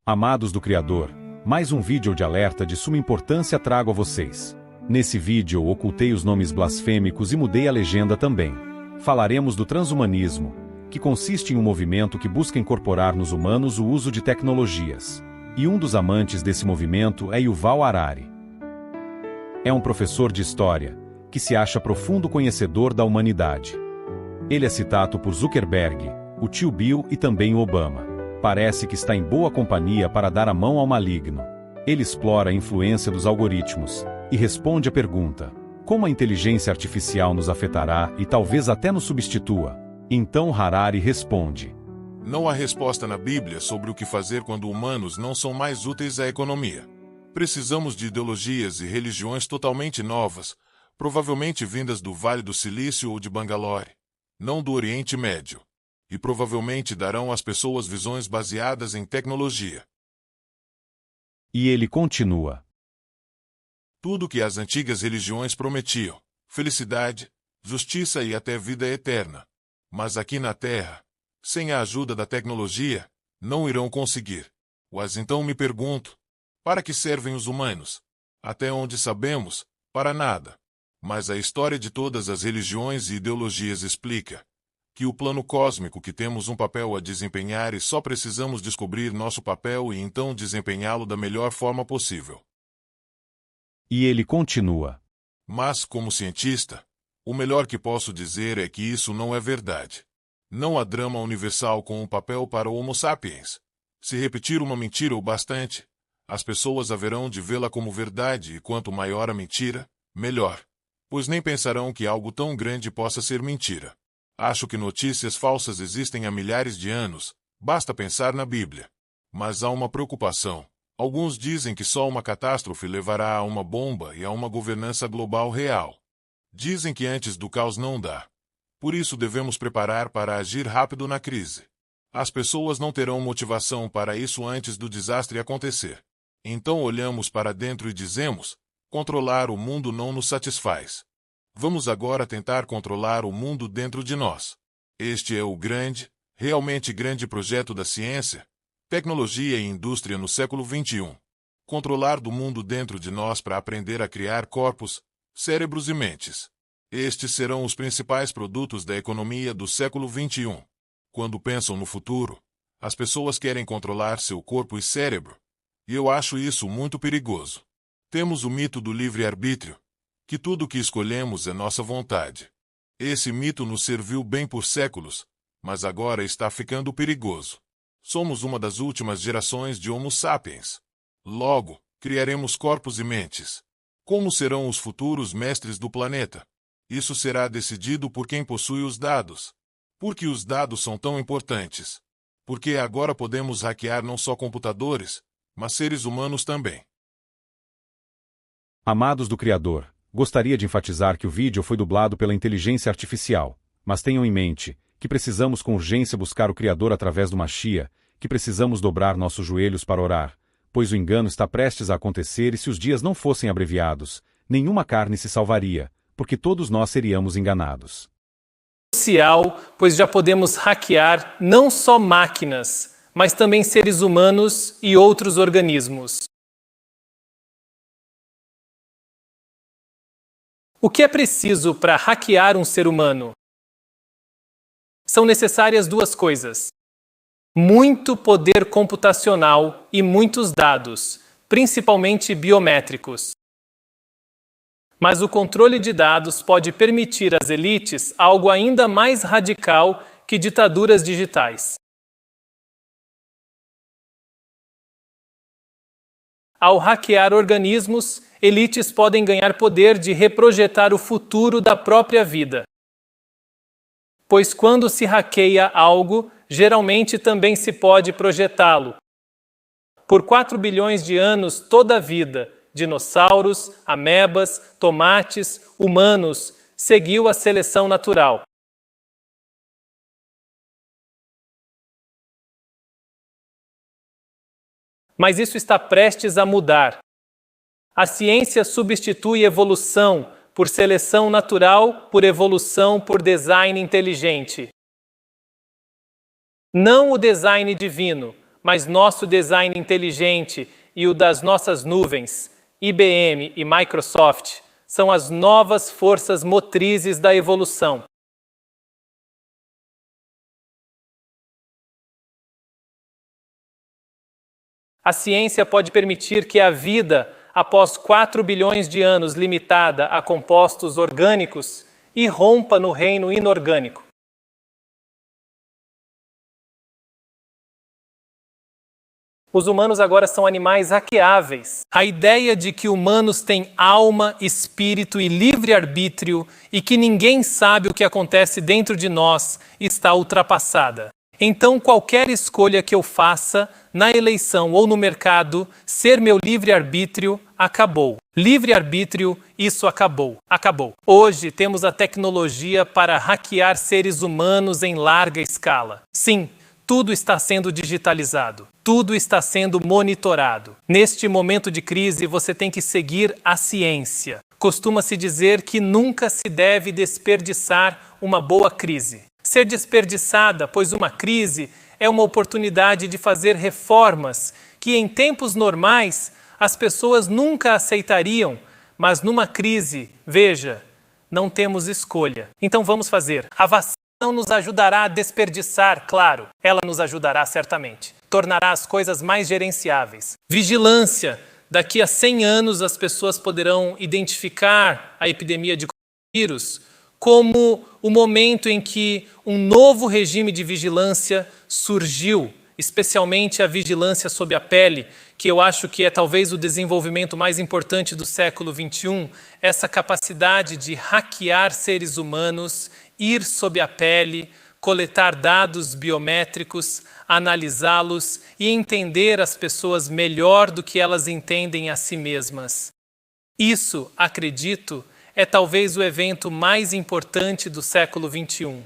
Amados do Criador, mais um vídeo de alerta de suma importância trago a vocês. Nesse vídeo eu ocultei os nomes blasfêmicos e mudei a legenda também. Falaremos do transhumanismo, que consiste em um movimento que busca incorporar nos humanos o uso de tecnologias. E um dos amantes desse movimento é Yuval Harari. É um professor de história, que se acha profundo conhecedor da humanidade. Ele é citado por Zuckerberg, o tio Bill e também o Obama. Parece que está em boa companhia para dar a mão ao maligno. Ele explora a influência dos algoritmos e responde a pergunta: como a inteligência artificial nos afetará e talvez até nos substitua? Então Harari responde: não há resposta na Bíblia sobre o que fazer quando humanos não são mais úteis à economia. Precisamos de ideologias e religiões totalmente novas, provavelmente vindas do Vale do Silício ou de Bangalore, não do Oriente Médio. E provavelmente darão às pessoas visões baseadas em tecnologia. E ele continua: tudo que as antigas religiões prometiam, felicidade, justiça e até vida eterna. Mas aqui na Terra, sem a ajuda da tecnologia, não irão conseguir. Mas então me pergunto, para que servem os humanos? Até onde sabemos, para nada. Mas a história de todas as religiões e ideologias explica que o plano cósmico que temos um papel a desempenhar e só precisamos descobrir nosso papel e então desempenhá-lo da melhor forma possível. E ele continua: mas, como cientista, o melhor que posso dizer é que isso não é verdade. Não há drama universal com um papel para o Homo sapiens. Se repetir uma mentira o bastante, as pessoas haverão de vê-la como verdade e quanto maior a mentira, melhor. Pois nem pensarão que algo tão grande possa ser mentira. Acho que notícias falsas existem há milhares de anos, basta pensar na Bíblia. Mas há uma preocupação. Alguns dizem que só uma catástrofe levará a uma bomba e a uma governança global real. Dizem que antes do caos não dá. Por isso devemos preparar para agir rápido na crise. As pessoas não terão motivação para isso antes do desastre acontecer. Então olhamos para dentro e dizemos: controlar o mundo não nos satisfaz. Vamos agora tentar controlar o mundo dentro de nós. Este é o grande, realmente grande projeto da ciência, tecnologia e indústria no século XXI. Controlar do mundo dentro de nós para aprender a criar corpos, cérebros e mentes. Estes serão os principais produtos da economia do século XXI. Quando pensam no futuro, as pessoas querem controlar seu corpo e cérebro. E eu acho isso muito perigoso. Temos o mito do livre-arbítrio, que tudo o que escolhemos é nossa vontade. Esse mito nos serviu bem por séculos, mas agora está ficando perigoso. Somos uma das últimas gerações de Homo sapiens. Logo, criaremos corpos e mentes. Como serão os futuros mestres do planeta? Isso será decidido por quem possui os dados. Por que os dados são tão importantes? Porque agora podemos hackear não só computadores, mas seres humanos também. Amados do Criador, gostaria de enfatizar que o vídeo foi dublado pela inteligência artificial, mas tenham em mente que precisamos com urgência buscar o Criador através do Machia, que precisamos dobrar nossos joelhos para orar, pois o engano está prestes a acontecer e se os dias não fossem abreviados, nenhuma carne se salvaria, porque todos nós seríamos enganados. Social, pois já podemos hackear não só máquinas, mas também seres humanos e outros organismos. O que é preciso para hackear um ser humano? São necessárias duas coisas: muito poder computacional e muitos dados, principalmente biométricos. Mas o controle de dados pode permitir às elites algo ainda mais radical que ditaduras digitais. Ao hackear organismos, elites podem ganhar poder de reprojetar o futuro da própria vida. Pois quando se hackeia algo, geralmente também se pode projetá-lo. Por 4 bilhões de anos, toda a vida, dinossauros, amebas, tomates, humanos, seguiu a seleção natural. Mas isso está prestes a mudar. A ciência substitui evolução por seleção natural por evolução por design inteligente. Não o design divino, mas nosso design inteligente e o das nossas nuvens, IBM e Microsoft, são as novas forças motrizes da evolução. A ciência pode permitir que a vida, após 4 bilhões de anos limitada a compostos orgânicos, irrompa no reino inorgânico. Os humanos agora são animais hackeáveis. A ideia de que humanos têm alma, espírito e livre-arbítrio e que ninguém sabe o que acontece dentro de nós está ultrapassada. Então, qualquer escolha que eu faça, na eleição ou no mercado, ser meu livre-arbítrio, acabou. Livre-arbítrio, isso acabou. Acabou. Hoje temos a tecnologia para hackear seres humanos em larga escala. Sim, tudo está sendo digitalizado. Tudo está sendo monitorado. Neste momento de crise, você tem que seguir a ciência. Costuma-se dizer que nunca se deve desperdiçar uma boa crise. Ser desperdiçada, pois uma crise é uma oportunidade de fazer reformas que em tempos normais as pessoas nunca aceitariam, mas numa crise, veja, não temos escolha. Então vamos fazer. A vacina não nos ajudará a desperdiçar, claro, ela nos ajudará certamente. Tornará as coisas mais gerenciáveis. Vigilância. Daqui a 100 anos as pessoas poderão identificar a epidemia de coronavírus como o momento em que um novo regime de vigilância surgiu, especialmente a vigilância sob a pele, que eu acho que é talvez o desenvolvimento mais importante do século XXI, essa capacidade de hackear seres humanos, ir sob a pele, coletar dados biométricos, analisá-los e entender as pessoas melhor do que elas entendem a si mesmas. Isso, acredito, é talvez o evento mais importante do século XXI.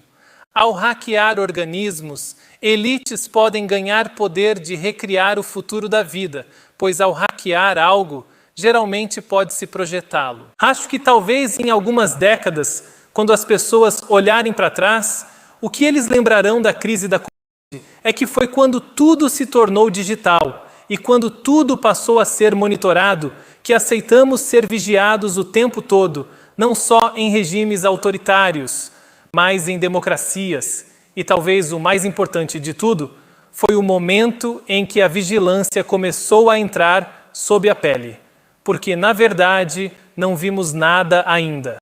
Ao hackear organismos, elites podem ganhar poder de recriar o futuro da vida, pois ao hackear algo, geralmente pode-se projetá-lo. Acho que talvez em algumas décadas, quando as pessoas olharem para trás, o que eles lembrarão da crise da Covid é que foi quando tudo se tornou digital e quando tudo passou a ser monitorado que aceitamos ser vigiados o tempo todo, não só em regimes autoritários, mas em democracias. E talvez o mais importante de tudo foi o momento em que a vigilância começou a entrar sob a pele, porque, na verdade, não vimos nada ainda.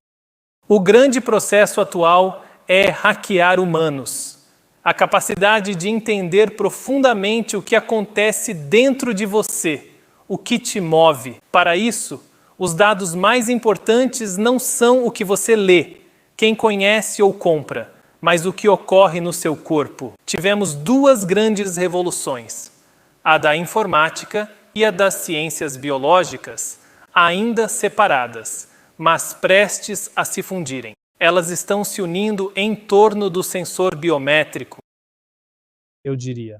O grande processo atual é hackear humanos. A capacidade de entender profundamente o que acontece dentro de você, o que te move. Para isso, os dados mais importantes não são o que você lê, quem conhece ou compra, mas o que ocorre no seu corpo. Tivemos duas grandes revoluções, a da informática e a das ciências biológicas, ainda separadas, mas prestes a se fundirem. Elas estão se unindo em torno do sensor biométrico. Eu diria.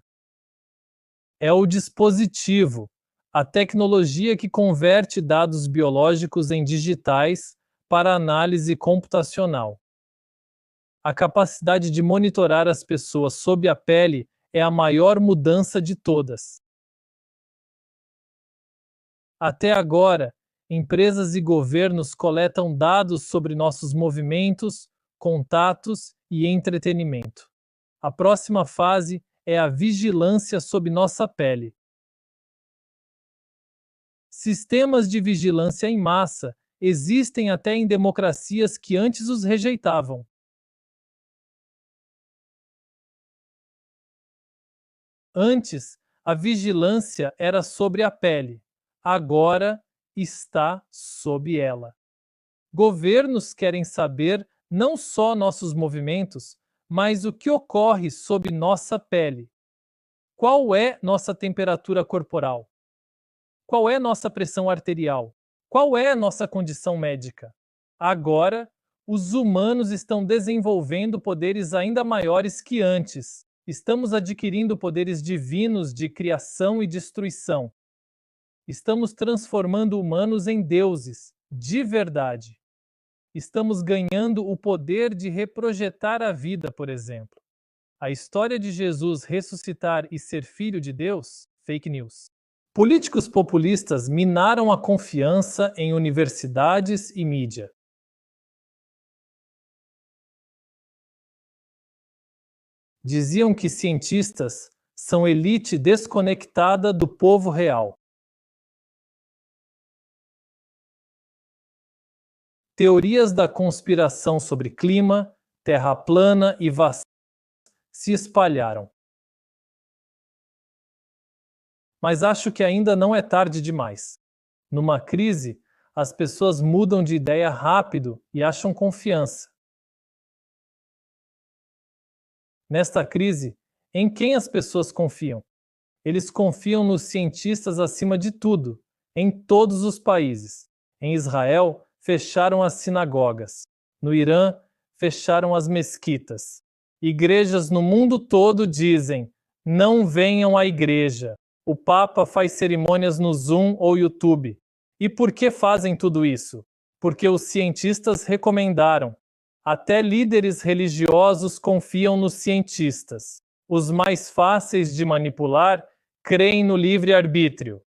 É o dispositivo, a tecnologia que converte dados biológicos em digitais para análise computacional. A capacidade de monitorar as pessoas sob a pele é a maior mudança de todas. Até agora, empresas e governos coletam dados sobre nossos movimentos, contatos e entretenimento. A próxima fase é a vigilância sob nossa pele. Sistemas de vigilância em massa existem até em democracias que antes os rejeitavam. Antes, a vigilância era sobre a pele. Agora, está sob ela. Governos querem saber não só nossos movimentos, mas o que ocorre sob nossa pele. Qual é nossa temperatura corporal? Qual é nossa pressão arterial? Qual é nossa condição médica? Agora, os humanos estão desenvolvendo poderes ainda maiores que antes. Estamos adquirindo poderes divinos de criação e destruição. Estamos transformando humanos em deuses, de verdade. Estamos ganhando o poder de reprojetar a vida, por exemplo. A história de Jesus ressuscitar e ser filho de Deus? Fake news. Políticos populistas minaram a confiança em universidades e mídia. Diziam que cientistas são elite desconectada do povo real. Teorias da conspiração sobre clima, terra plana e vacinas se espalharam. Mas acho que ainda não é tarde demais. Numa crise, as pessoas mudam de ideia rápido e acham confiança. Nesta crise, em quem as pessoas confiam? Eles confiam nos cientistas acima de tudo, em todos os países. Em Israel, fecharam as sinagogas. No Irã, fecharam as mesquitas. Igrejas no mundo todo dizem: não venham à igreja. O Papa faz cerimônias no Zoom ou YouTube. E por que fazem tudo isso? Porque os cientistas recomendaram. Até líderes religiosos confiam nos cientistas. Os mais fáceis de manipular creem no livre-arbítrio.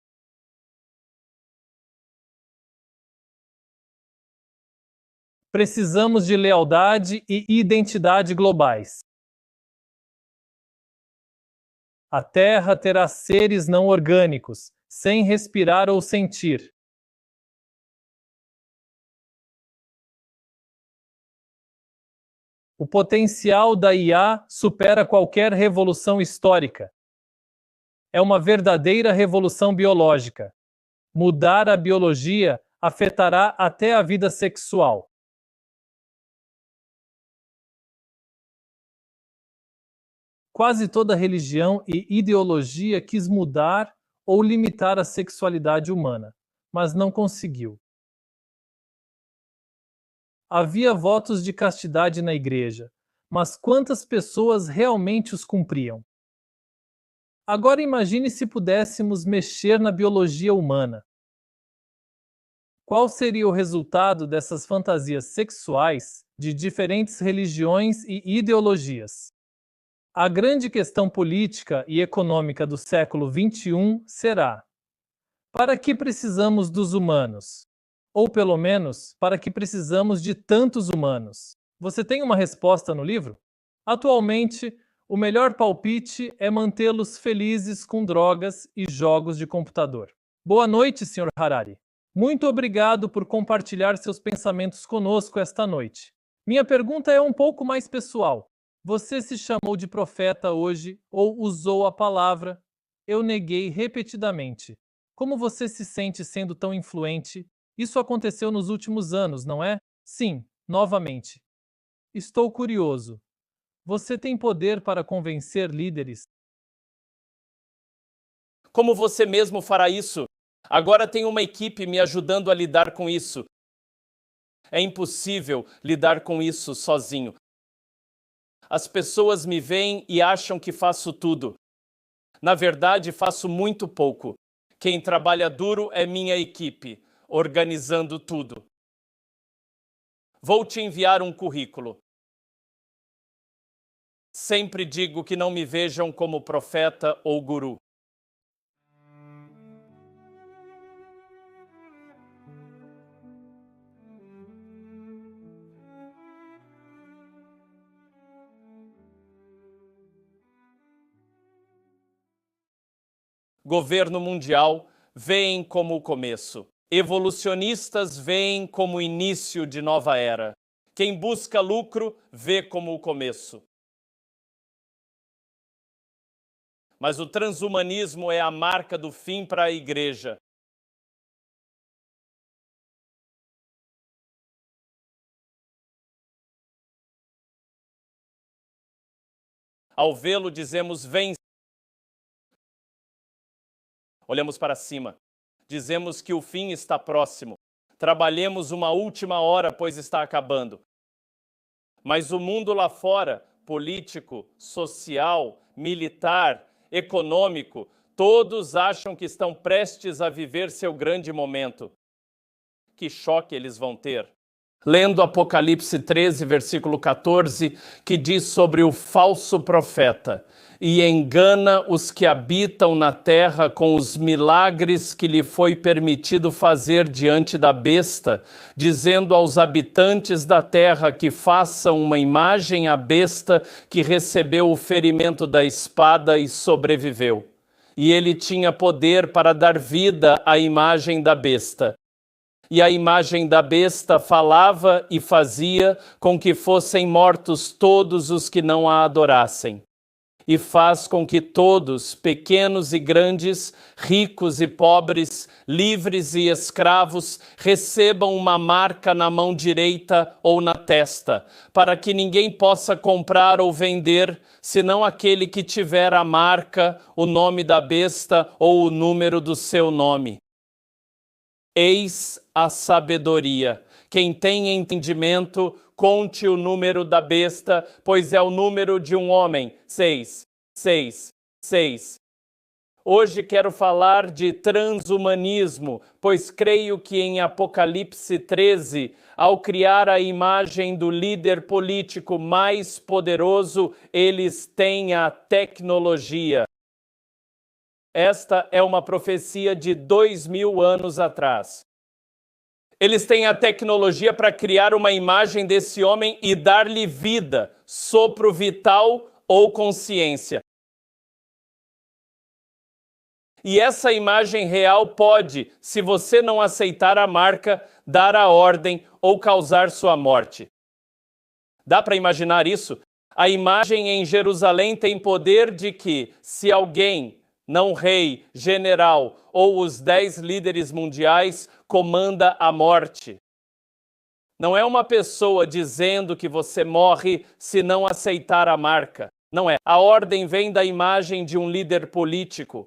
Precisamos de lealdade e identidade globais. A Terra terá seres não orgânicos, sem respirar ou sentir. O potencial da IA supera qualquer revolução histórica. É uma verdadeira revolução biológica. Mudar a biologia afetará até a vida sexual. Quase toda religião e ideologia quis mudar ou limitar a sexualidade humana, mas não conseguiu. Havia votos de castidade na igreja, mas quantas pessoas realmente os cumpriam? Agora imagine se pudéssemos mexer na biologia humana. Qual seria o resultado dessas fantasias sexuais de diferentes religiões e ideologias? A grande questão política e econômica do século XXI será: para que precisamos dos humanos? Ou, pelo menos, para que precisamos de tantos humanos? Você tem uma resposta no livro? Atualmente, o melhor palpite é mantê-los felizes com drogas e jogos de computador. Boa noite, Sr. Harari. Muito obrigado por compartilhar seus pensamentos conosco esta noite. Minha pergunta é um pouco mais pessoal. Você se chamou de profeta hoje ou usou a palavra? Eu neguei repetidamente. Como você se sente sendo tão influente? Isso aconteceu nos últimos anos, não é? Sim, novamente. Estou curioso. Você tem poder para convencer líderes? Como você mesmo fará isso? Agora tem uma equipe me ajudando a lidar com isso. É impossível lidar com isso sozinho. As pessoas me veem e acham que faço tudo. Na verdade, faço muito pouco. Quem trabalha duro é minha equipe, organizando tudo. Vou te enviar um currículo. Sempre digo que não me vejam como profeta ou guru. Governo mundial veem como o começo. Evolucionistas veem como o início de nova era. Quem busca lucro vê como o começo. Mas o transhumanismo é a marca do fim para a igreja. Ao vê-lo, dizemos: vem. Olhamos para cima. Dizemos que o fim está próximo. Trabalhemos uma última hora, pois está acabando. Mas o mundo lá fora, político, social, militar, econômico, todos acham que estão prestes a viver seu grande momento. Que choque eles vão ter! lendo Apocalipse 13, versículo 14, que diz sobre o falso profeta, e engana os que habitam na terra com os milagres que lhe foi permitido fazer diante da besta, dizendo aos habitantes da terra que façam uma imagem à besta que recebeu o ferimento da espada e sobreviveu. E ele tinha poder para dar vida à imagem da besta. E a imagem da besta falava e fazia com que fossem mortos todos os que não a adorassem. E faz com que todos, pequenos e grandes, ricos e pobres, livres e escravos, recebam uma marca na mão direita ou na testa, para que ninguém possa comprar ou vender, senão aquele que tiver a marca, o nome da besta ou o número do seu nome. Eis a sabedoria. Quem tem entendimento, conte o número da besta, pois é o número de um homem. 6, 6, 6. Hoje quero falar de transhumanismo, pois creio que em Apocalipse 13, ao criar a imagem do líder político mais poderoso, eles têm a tecnologia. Esta é uma profecia de 2000 anos atrás. Eles têm a tecnologia para criar uma imagem desse homem e dar-lhe vida, sopro vital ou consciência. E essa imagem real pode, se você não aceitar a marca, dar a ordem ou causar sua morte. Dá para imaginar isso? A imagem em Jerusalém tem poder de que, se alguém, não rei, general ou os 10 líderes mundiais, comanda a morte. Não é uma pessoa dizendo que você morre se não aceitar a marca. Não é. A ordem vem da imagem de um líder político.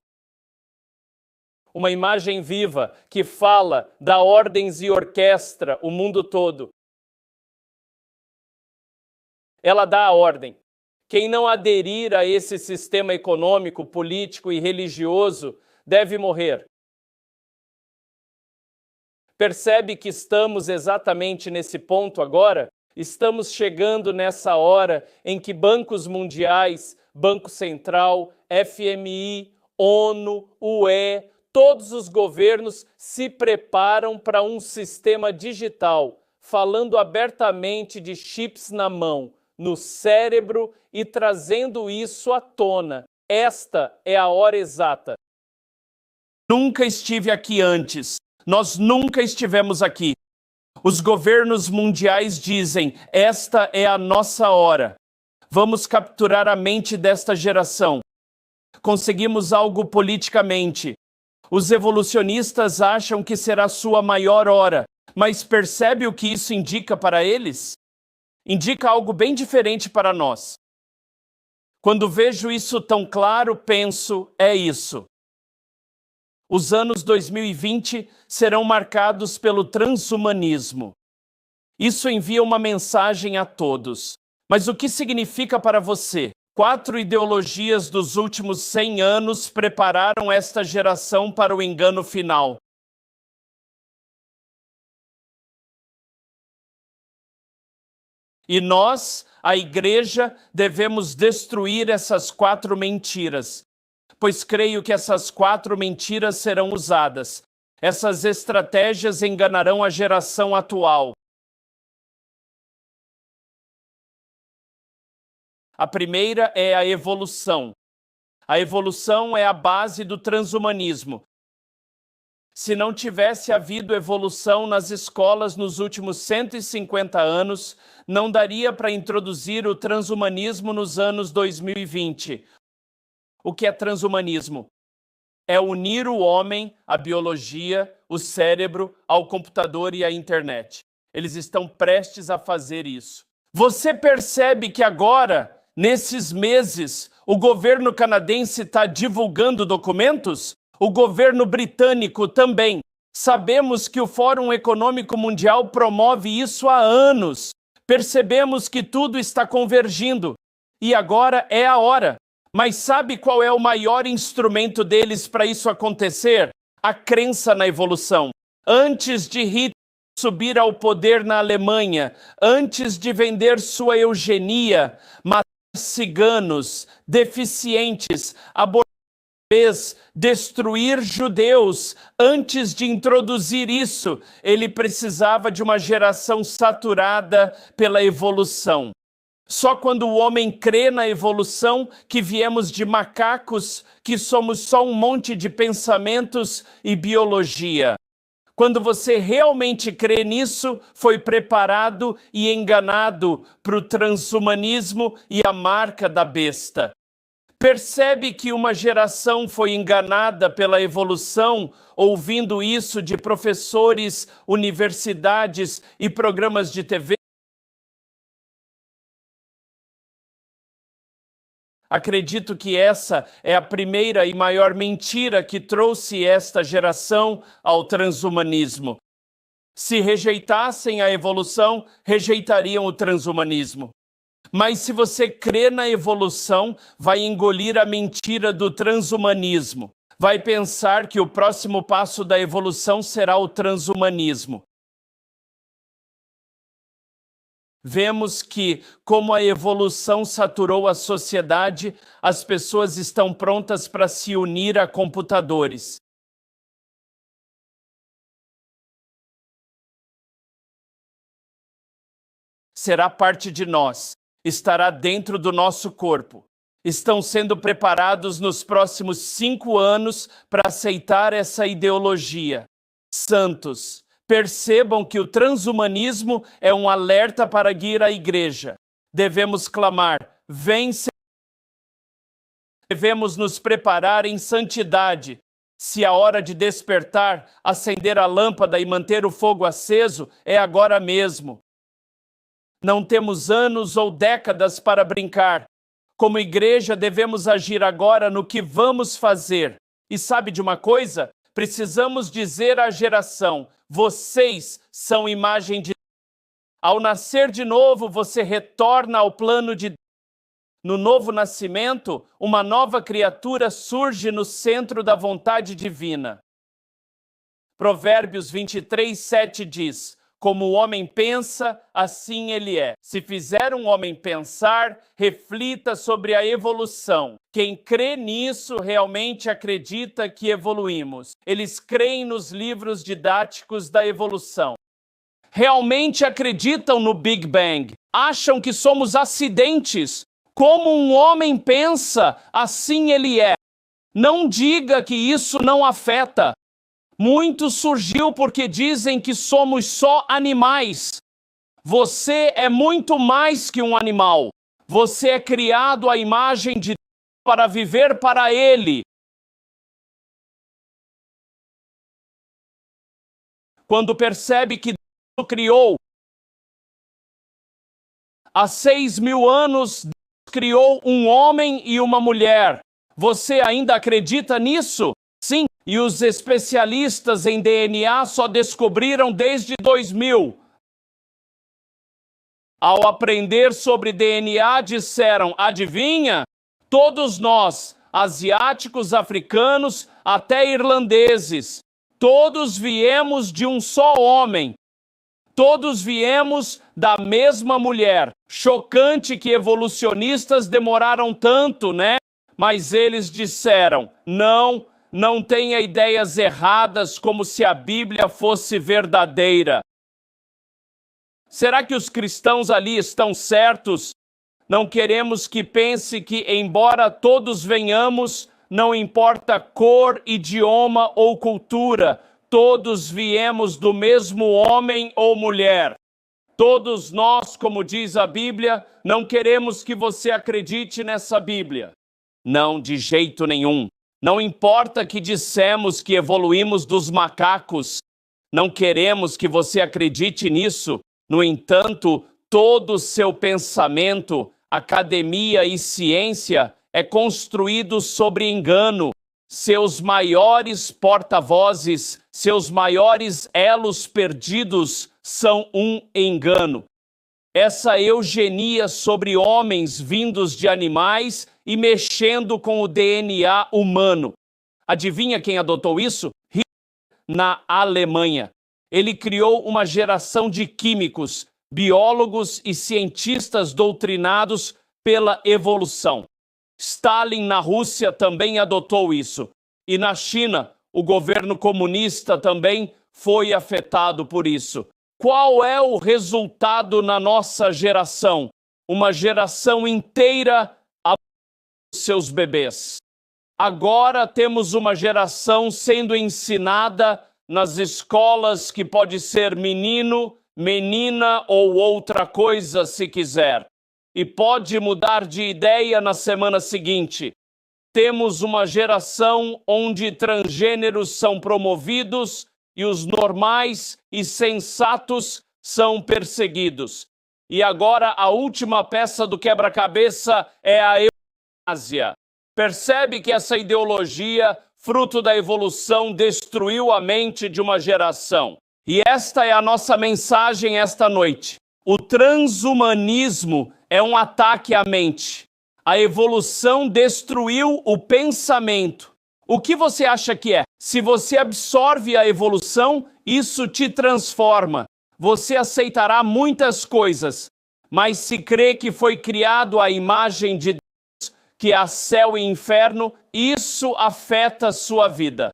Uma imagem viva que fala, dá ordens e orquestra o mundo todo. Ela dá a ordem. Quem não aderir a esse sistema econômico, político e religioso deve morrer. Percebe que estamos exatamente nesse ponto agora? Estamos chegando nessa hora em que bancos mundiais, Banco Central, FMI, ONU, UE, todos os governos se preparam para um sistema digital, falando abertamente de chips na mão, no cérebro e trazendo isso à tona. Esta é a hora exata. Nunca estive aqui antes. Nós nunca estivemos aqui. Os governos mundiais dizem, esta é a nossa hora. Vamos capturar a mente desta geração. Conseguimos algo politicamente. Os evolucionistas acham que será sua maior hora, mas percebe o que isso indica para eles? Indica algo bem diferente para nós. Quando vejo isso tão claro, penso, é isso. Os anos 2020 serão marcados pelo transhumanismo. Isso envia uma mensagem a todos. Mas o que significa para você? 4 ideologias dos últimos 100 anos prepararam esta geração para o engano final. E nós, a igreja, devemos destruir essas 4 mentiras, pois creio que essas 4 mentiras serão usadas. Essas estratégias enganarão a geração atual. A primeira é a evolução. A evolução é a base do transhumanismo. Se não tivesse havido evolução nas escolas nos últimos 150 anos, não daria para introduzir o transhumanismo nos anos 2020. O que é transhumanismo? É unir o homem, a biologia, o cérebro, ao computador e à internet. Eles estão prestes a fazer isso. Você percebe que agora, nesses meses, o governo canadense está divulgando documentos? O governo britânico também. Sabemos que o Fórum Econômico Mundial promove isso há anos. Percebemos que tudo está convergindo. E agora é a hora. Mas sabe qual é o maior instrumento deles para isso acontecer? A crença na evolução. Antes de Hitler, subir ao poder na Alemanha, antes de vender sua eugenia, matar ciganos, deficientes, abortar, destruir judeus, antes de introduzir isso, ele precisava de uma geração saturada pela evolução. Só quando o homem crê na evolução, que viemos de macacos, que somos só um monte de pensamentos e biologia. Quando você realmente crê nisso, foi preparado e enganado para o transhumanismo e a marca da besta. Percebe que uma geração foi enganada pela evolução, ouvindo isso de professores, universidades e programas de TV? Acredito que essa é a primeira e maior mentira que trouxe esta geração ao transhumanismo. Se rejeitassem a evolução, rejeitariam o transhumanismo. Mas se você crê na evolução, vai engolir a mentira do transhumanismo. Vai pensar que o próximo passo da evolução será o transhumanismo. Vemos que, como a evolução saturou a sociedade, as pessoas estão prontas para se unir a computadores. Será parte de nós, estará dentro do nosso corpo. Estão sendo preparados nos próximos 5 anos para aceitar essa ideologia. Santos, percebam que o transhumanismo é um alerta para guiar a igreja. Devemos clamar, vem Senhor. Devemos nos preparar em santidade. Se a hora de despertar, acender a lâmpada e manter o fogo aceso, é agora mesmo. Não temos anos ou décadas para brincar. Como igreja, devemos agir agora no que vamos fazer. E sabe de uma coisa? Precisamos dizer à geração, vocês são imagem de Deus. Ao nascer de novo, você retorna ao plano de Deus. No novo nascimento, uma nova criatura surge no centro da vontade divina. Provérbios 23:7 diz, como o homem pensa, assim ele é. Se fizer um homem pensar, reflita sobre a evolução. Quem crê nisso realmente acredita que evoluímos. Eles creem nos livros didáticos da evolução. Realmente acreditam no Big Bang. Acham que somos acidentes. Como um homem pensa, assim ele é. Não diga que isso não afeta. Muito surgiu porque dizem que somos só animais. Você é muito mais que um animal. Você é criado à imagem de Deus para viver para Ele. Quando percebe que Deus o criou, há 6.000 anos, Deus criou um homem e uma mulher. Você ainda acredita nisso? Sim. E os especialistas em DNA só descobriram desde 2000. Ao aprender sobre DNA, disseram, adivinha? Todos nós, asiáticos, africanos, até irlandeses, todos viemos de um só homem. Todos viemos da mesma mulher. Chocante que evolucionistas demoraram tanto, né? Mas eles disseram, não tenha ideias erradas como se a Bíblia fosse verdadeira. Será que os cristãos ali estão certos? Não queremos que pense que, embora todos venhamos, não importa cor, idioma ou cultura, todos viemos do mesmo homem ou mulher. Todos nós, como diz a Bíblia, não queremos que você acredite nessa Bíblia. Não, de jeito nenhum. Não importa que dissemos que evoluímos dos macacos, não queremos que você acredite nisso. No entanto, todo o seu pensamento, academia e ciência é construído sobre engano. Seus maiores porta-vozes, seus maiores elos perdidos são um engano. Essa eugenia sobre homens vindos de animais e mexendo com o DNA humano. Adivinha quem adotou isso? Hitler, na Alemanha. Ele criou uma geração de químicos, biólogos e cientistas doutrinados pela evolução. Stalin, na Rússia, também adotou isso. E na China, o governo comunista também foi afetado por isso. Qual é o resultado na nossa geração? Uma geração inteira a seus bebês. Agora temos uma geração sendo ensinada nas escolas que pode ser menino, menina ou outra coisa se quiser. E pode mudar de ideia na semana seguinte. Temos uma geração onde transgêneros são promovidos e os normais e sensatos são perseguidos. E agora a última peça do quebra-cabeça é a eutanásia. Percebe que essa ideologia, fruto da evolução, destruiu a mente de uma geração. E esta é a nossa mensagem esta noite. O transhumanismo é um ataque à mente. A evolução destruiu o pensamento. O que você acha que é? Se você absorve a evolução, isso te transforma. Você aceitará muitas coisas, mas se crê que foi criado à imagem de Deus, que há céu e inferno, isso afeta a sua vida.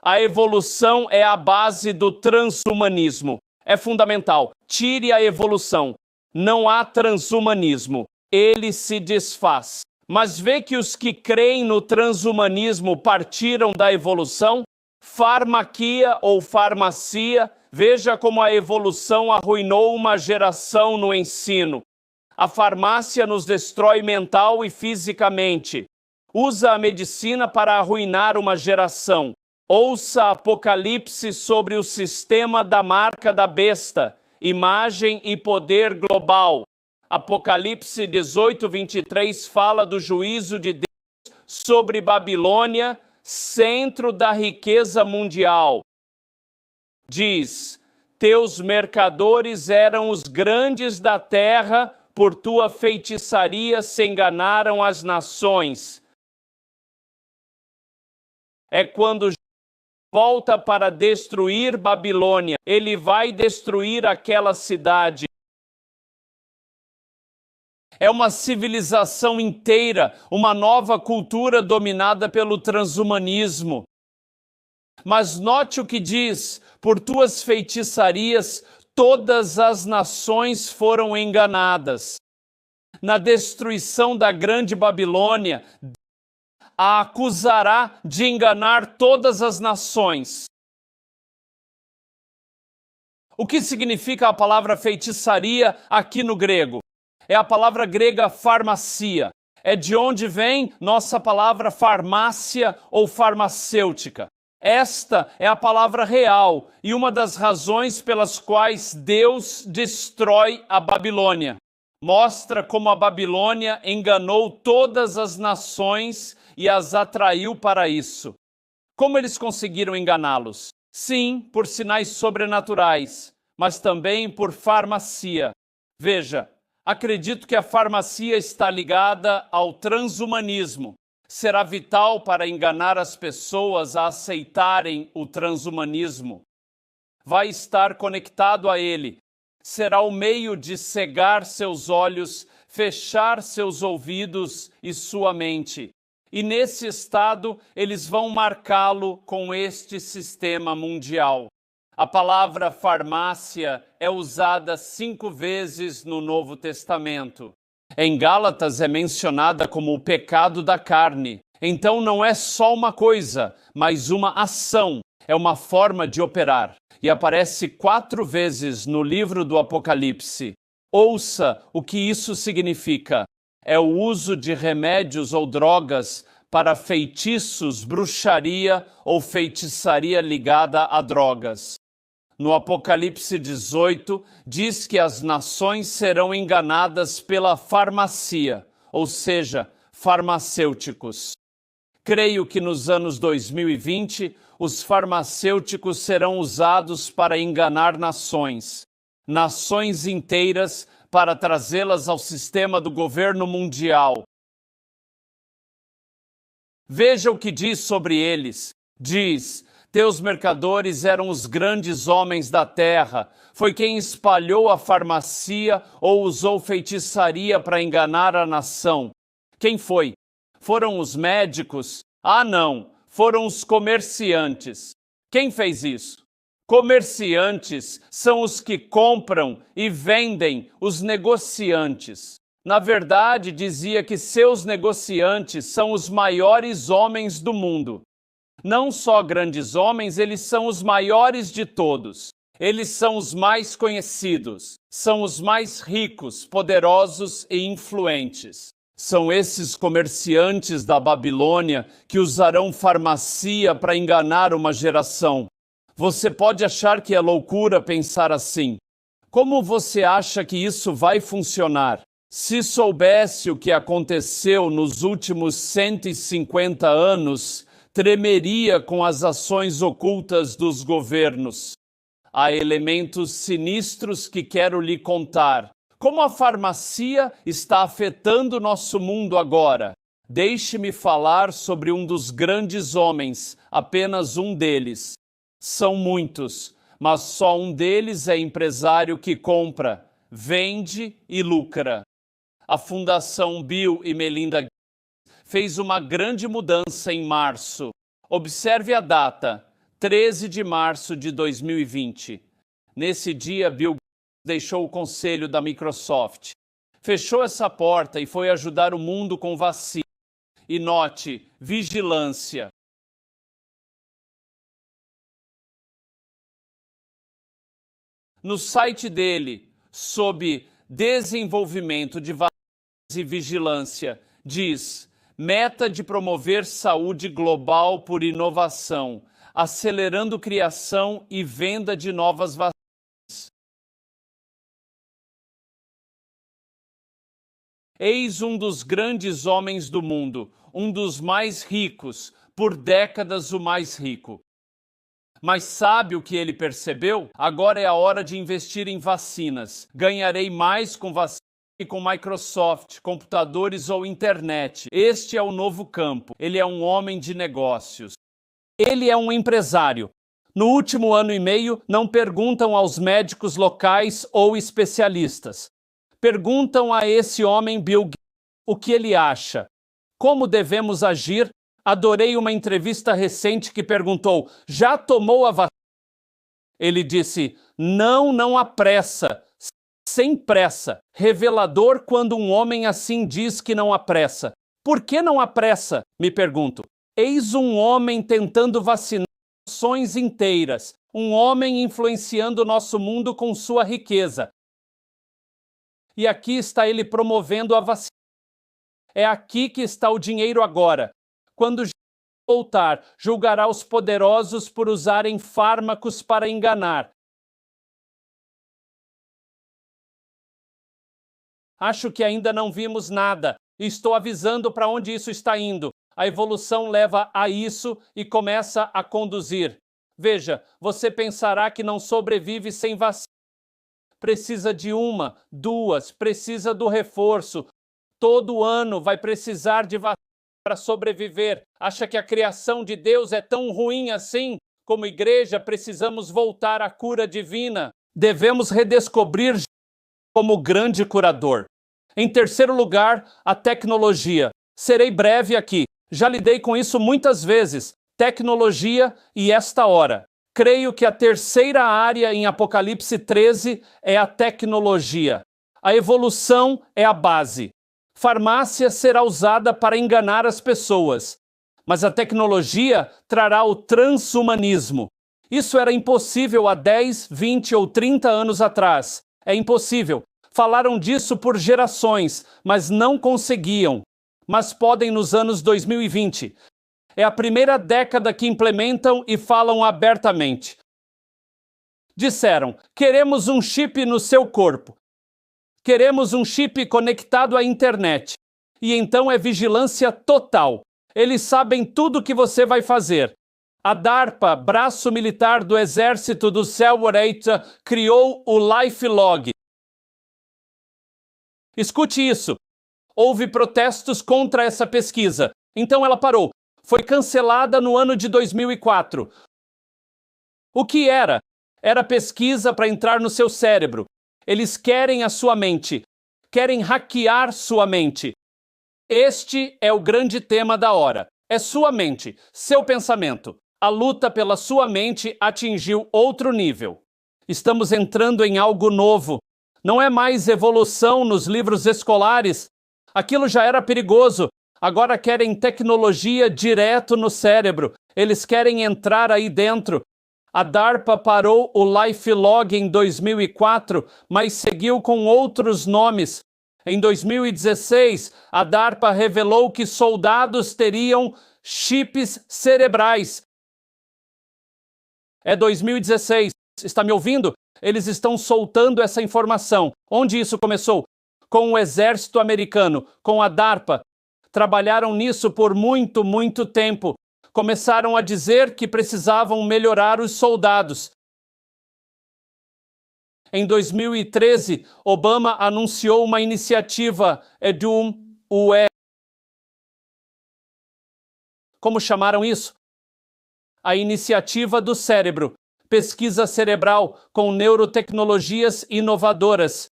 A evolução é a base do transhumanismo. É fundamental. Tire a evolução. Não há transhumanismo. Ele se desfaz. Mas vê que os que creem no transhumanismo partiram da evolução? Farmaquia ou farmácia, veja como a evolução arruinou uma geração no ensino. A farmácia nos destrói mental e fisicamente. Usa a medicina para arruinar uma geração. Ouça Apocalipse sobre o sistema da marca da besta, imagem e poder global. Apocalipse 18:23 fala do juízo de Deus sobre Babilônia, centro da riqueza mundial. Diz: teus mercadores eram os grandes da terra, por tua feitiçaria se enganaram as nações. É quando volta para destruir Babilônia, ele vai destruir aquela cidade. É uma civilização inteira, uma nova cultura dominada pelo transhumanismo. Mas note o que diz: por tuas feitiçarias todas as nações foram enganadas. Na destruição da grande Babilônia, a acusará de enganar todas as nações. O que significa a palavra feitiçaria aqui no grego? É a palavra grega farmácia. É de onde vem nossa palavra farmácia ou farmacêutica. Esta é a palavra real e uma das razões pelas quais Deus destrói a Babilônia. Mostra como a Babilônia enganou todas as nações e as atraiu para isso. Como eles conseguiram enganá-los? Sim, por sinais sobrenaturais, mas também por farmácia. Veja, acredito que a farmácia está ligada ao transhumanismo. Será vital para enganar as pessoas a aceitarem o transhumanismo. Vai estar conectado a ele. Será o meio de cegar seus olhos, fechar seus ouvidos e sua mente. E nesse estado, eles vão marcá-lo com este sistema mundial. A palavra farmácia é usada 5 vezes no Novo Testamento. Em Gálatas é mencionada como o pecado da carne. Então não é só uma coisa, mas uma ação. É uma forma de operar. E aparece 4 vezes no livro do Apocalipse. Ouça o que isso significa. É o uso de remédios ou drogas para feitiços, bruxaria ou feitiçaria ligada a drogas. No Apocalipse 18, diz que as nações serão enganadas pela farmácia, ou seja, farmacêuticos. Creio que nos anos 2020, os farmacêuticos serão usados para enganar nações inteiras, para trazê-las ao sistema do governo mundial. Veja o que diz sobre eles. Diz: Teus mercadores eram os grandes homens da terra. Foi quem espalhou a farmácia ou usou feitiçaria para enganar a nação. Quem foi? Foram os médicos? Ah, não. Foram os comerciantes. Quem fez isso? Comerciantes são os que compram e vendem os negociantes. Na verdade, dizia que seus negociantes são os maiores homens do mundo. Não só grandes homens, eles são os maiores de todos. Eles são os mais conhecidos, são os mais ricos, poderosos e influentes. São esses comerciantes da Babilônia que usarão farmácia para enganar uma geração. Você pode achar que é loucura pensar assim. Como você acha que isso vai funcionar? Se soubesse o que aconteceu nos últimos 150 anos, tremeria com as ações ocultas dos governos. Há elementos sinistros que quero lhe contar. Como a farmácia está afetando nosso mundo agora? Deixe-me falar sobre um dos grandes homens, apenas um deles. São muitos, mas só um deles é empresário que compra, vende e lucra. A Fundação Bill e Melinda Gates fez uma grande mudança em março. Observe a data, 13 de março de 2020. Nesse dia, Bill Gates deixou o conselho da Microsoft. Fechou essa porta e foi ajudar o mundo com vacina. E note, vigilância. No site dele, sob desenvolvimento de vacinas e vigilância, diz: meta de promover saúde global por inovação, acelerando criação e venda de novas vacinas. Eis um dos grandes homens do mundo, um dos mais ricos, por décadas o mais rico. Mas sabe o que ele percebeu? Agora é a hora de investir em vacinas. Ganharei mais com vacinas que com Microsoft, computadores ou internet. Este é o novo campo. Ele é um homem de negócios. Ele é um empresário. No último ano e meio, não perguntam aos médicos locais ou especialistas. Perguntam a esse homem Bill Gates o que ele acha. Como devemos agir? Adorei uma entrevista recente que perguntou: já tomou a vacina? Ele disse: não há pressa. Sem pressa. Revelador quando um homem assim diz que não há pressa. Por que não há pressa? Me pergunto. Eis um homem tentando vacinar nações inteiras. Um homem influenciando o nosso mundo com sua riqueza. E aqui está ele promovendo a vacina. É aqui que está o dinheiro agora. Quando voltar, julgará os poderosos por usarem fármacos para enganar. Acho que ainda não vimos nada e estou avisando para onde isso está indo. A evolução leva a isso e começa a conduzir. Veja, você pensará que não sobrevive sem vacina. Precisa de uma, duas, precisa do reforço. Todo ano vai precisar de vacina para sobreviver. Acha que a criação de Deus é tão ruim assim? Como igreja, precisamos voltar à cura divina. Devemos redescobrir Jesus como grande curador. Em terceiro lugar, a tecnologia. Serei breve aqui. Já lidei com isso muitas vezes. Tecnologia e esta hora. Creio que a terceira área em Apocalipse 13 é a tecnologia. A evolução é a base. Farmácia será usada para enganar as pessoas, mas a tecnologia trará o transhumanismo. Isso era impossível há 10, 20 ou 30 anos atrás. É impossível. Falaram disso por gerações, mas não conseguiam. Mas podem nos anos 2020. É a primeira década que implementam e falam abertamente. Disseram: queremos um chip no seu corpo. Queremos um chip conectado à internet. E então é vigilância total. Eles sabem tudo o que você vai fazer. A DARPA, braço militar do exército do Selwarate, criou o LifeLog. Escute isso. Houve protestos contra essa pesquisa. Então ela parou. Foi cancelada no ano de 2004. O que era? Era pesquisa para entrar no seu cérebro. Eles querem a sua mente. Querem hackear sua mente. Este é o grande tema da hora. É sua mente, seu pensamento. A luta pela sua mente atingiu outro nível. Estamos entrando em algo novo. Não é mais evolução nos livros escolares. Aquilo já era perigoso. Agora querem tecnologia direto no cérebro. Eles querem entrar aí dentro. A DARPA parou o LifeLog em 2004, mas seguiu com outros nomes. Em 2016, a DARPA revelou que soldados teriam chips cerebrais. É 2016. Está me ouvindo? Eles estão soltando essa informação. Onde isso começou? Com o exército americano, com a DARPA. Trabalharam nisso por muito tempo. Começaram a dizer que precisavam melhorar os soldados. Em 2013, Obama anunciou uma iniciativa EDUM-UE. Como chamaram isso? A Iniciativa do Cérebro. Pesquisa cerebral com neurotecnologias inovadoras.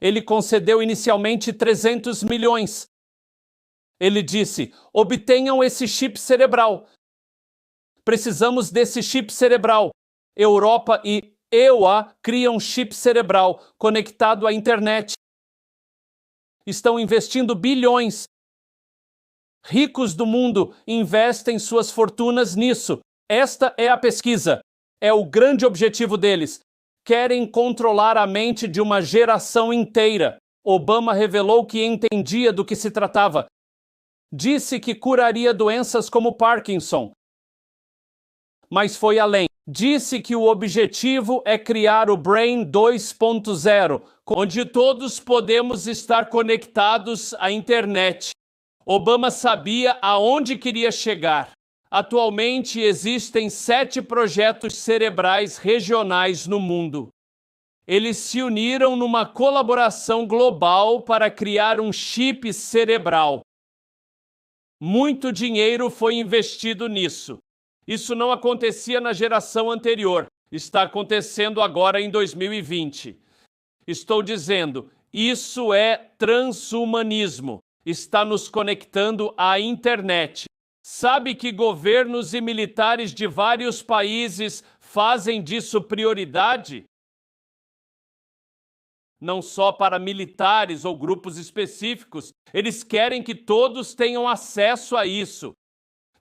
Ele concedeu inicialmente 300 milhões. Ele disse: obtenham esse chip cerebral. Precisamos desse chip cerebral. Europa e EUA criam chip cerebral conectado à internet. Estão investindo bilhões. Ricos do mundo investem suas fortunas nisso. Esta é a pesquisa. É o grande objetivo deles. Querem controlar a mente de uma geração inteira. Obama revelou que entendia do que se tratava. Disse que curaria doenças como Parkinson. Mas foi além. Disse que o objetivo é criar o Brain 2.0, onde todos podemos estar conectados à internet. Obama sabia aonde queria chegar. Atualmente existem 7 projetos cerebrais regionais no mundo. Eles se uniram numa colaboração global para criar um chip cerebral. Muito dinheiro foi investido nisso. Isso não acontecia na geração anterior. Está acontecendo agora em 2020. Estou dizendo, isso é transhumanismo. Está nos conectando à internet. Sabe que governos e militares de vários países fazem disso prioridade? Não só para militares ou grupos específicos, eles querem que todos tenham acesso a isso.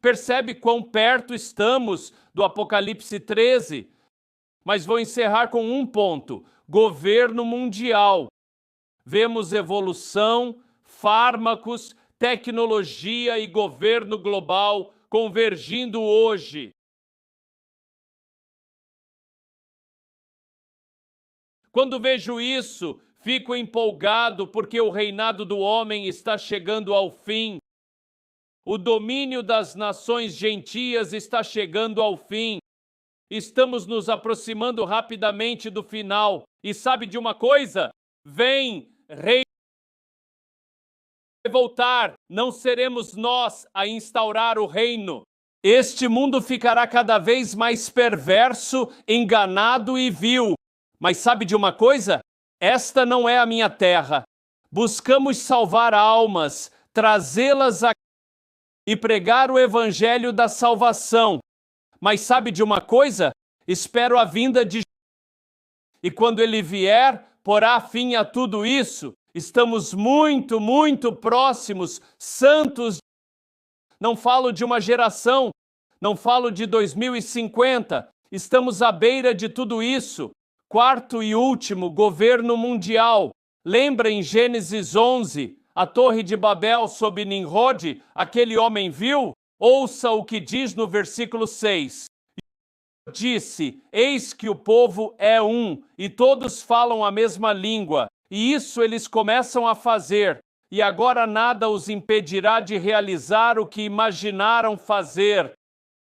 Percebe quão perto estamos do Apocalipse 13? Mas vou encerrar com um ponto: governo mundial. Vemos evolução, fármacos, tecnologia e governo global convergindo hoje. Quando vejo isso, fico empolgado porque o reinado do homem está chegando ao fim. O domínio das nações gentias está chegando ao fim. Estamos nos aproximando rapidamente do final. E sabe de uma coisa? Vem, rei voltar, não seremos nós a instaurar o reino. Este mundo ficará cada vez mais perverso, enganado e vil. Mas sabe de uma coisa? Esta não é a minha terra. Buscamos salvar almas, trazê-las aqui e pregar o evangelho da salvação. Mas sabe de uma coisa? Espero a vinda de Jesus. E quando ele vier, porá fim a tudo isso. Estamos muito próximos, santos. Não falo de uma geração, não falo de 2050. Estamos à beira de tudo isso. Quarto e último, governo mundial. Lembra em Gênesis 11, a Torre de Babel sob Nimrod, aquele homem viu? Ouça o que diz no versículo 6. Disse: eis que o povo é um, e todos falam a mesma língua. E isso eles começam a fazer, e agora nada os impedirá de realizar o que imaginaram fazer.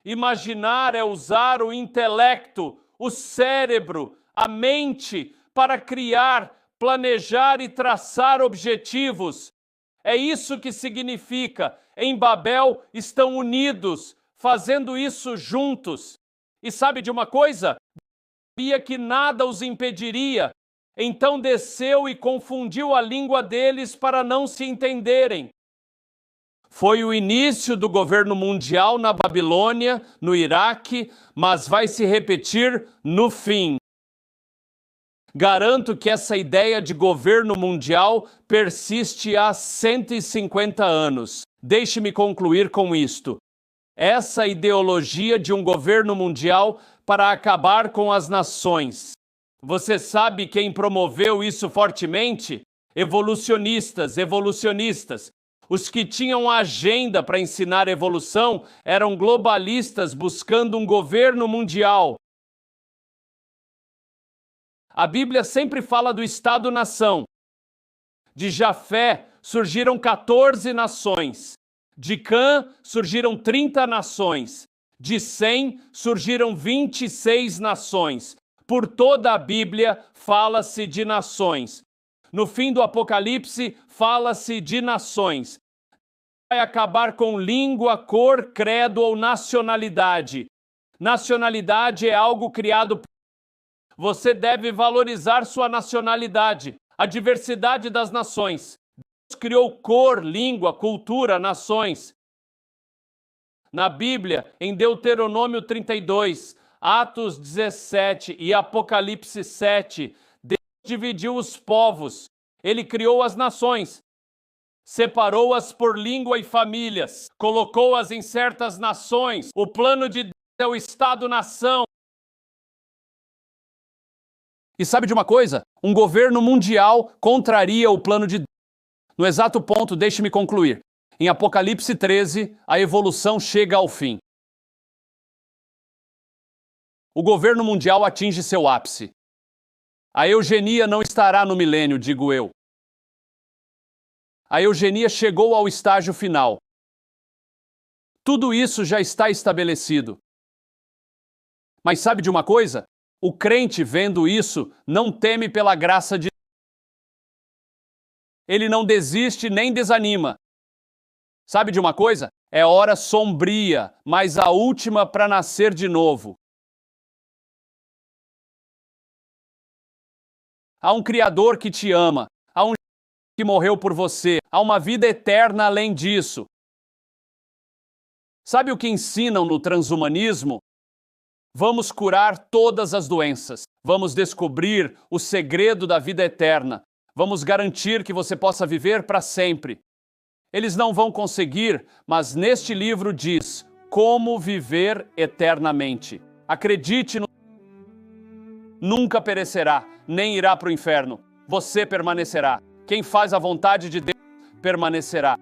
Imaginar é usar o intelecto, o cérebro, a mente, para criar, planejar e traçar objetivos. É isso que significa. Em Babel estão unidos, fazendo isso juntos. E sabe de uma coisa? Sabia que nada os impediria. Então desceu e confundiu a língua deles para não se entenderem. Foi o início do governo mundial na Babilônia, no Iraque, mas vai se repetir no fim. Garanto que essa ideia de governo mundial persiste há 150 anos. Deixe-me concluir com isto. Essa ideologia de um governo mundial para acabar com as nações. Você sabe quem promoveu isso fortemente? Evolucionistas. Os que tinham a agenda para ensinar evolução eram globalistas buscando um governo mundial. A Bíblia sempre fala do Estado-nação. De Jafé surgiram 14 nações. De Cã surgiram 30 nações. De Sem surgiram 26 nações. Por toda a Bíblia fala-se de nações. No fim do Apocalipse fala-se de nações. Vai acabar com língua, cor, credo ou nacionalidade. Nacionalidade é algo criado. Você deve valorizar sua nacionalidade, a diversidade das nações. Deus criou cor, língua, cultura, nações. Na Bíblia, em Deuteronômio 32, Atos 17 e Apocalipse 7, Deus dividiu os povos. Ele criou as nações, separou-as por língua e famílias, colocou-as em certas nações. O plano de Deus é o Estado-nação. E sabe de uma coisa? Um governo mundial contraria o plano de Deus. No exato ponto, deixe-me concluir. Em Apocalipse 13, a evolução chega ao fim. O governo mundial atinge seu ápice. A eugenia não estará no milênio, digo eu. A eugenia chegou ao estágio final. Tudo isso já está estabelecido. Mas sabe de uma coisa? O crente, vendo isso, não teme pela graça de Deus. Ele não desiste nem desanima. Sabe de uma coisa? É hora sombria, mas a última para nascer de novo. Há um Criador que te ama. Há um que morreu por você. Há uma vida eterna além disso. Sabe o que ensinam no transhumanismo? Vamos curar todas as doenças. Vamos descobrir o segredo da vida eterna. Vamos garantir que você possa viver para sempre. Eles não vão conseguir, mas neste livro diz como viver eternamente. Acredite no... Nunca perecerá, nem irá para o inferno. Você permanecerá. Quem faz a vontade de Deus permanecerá.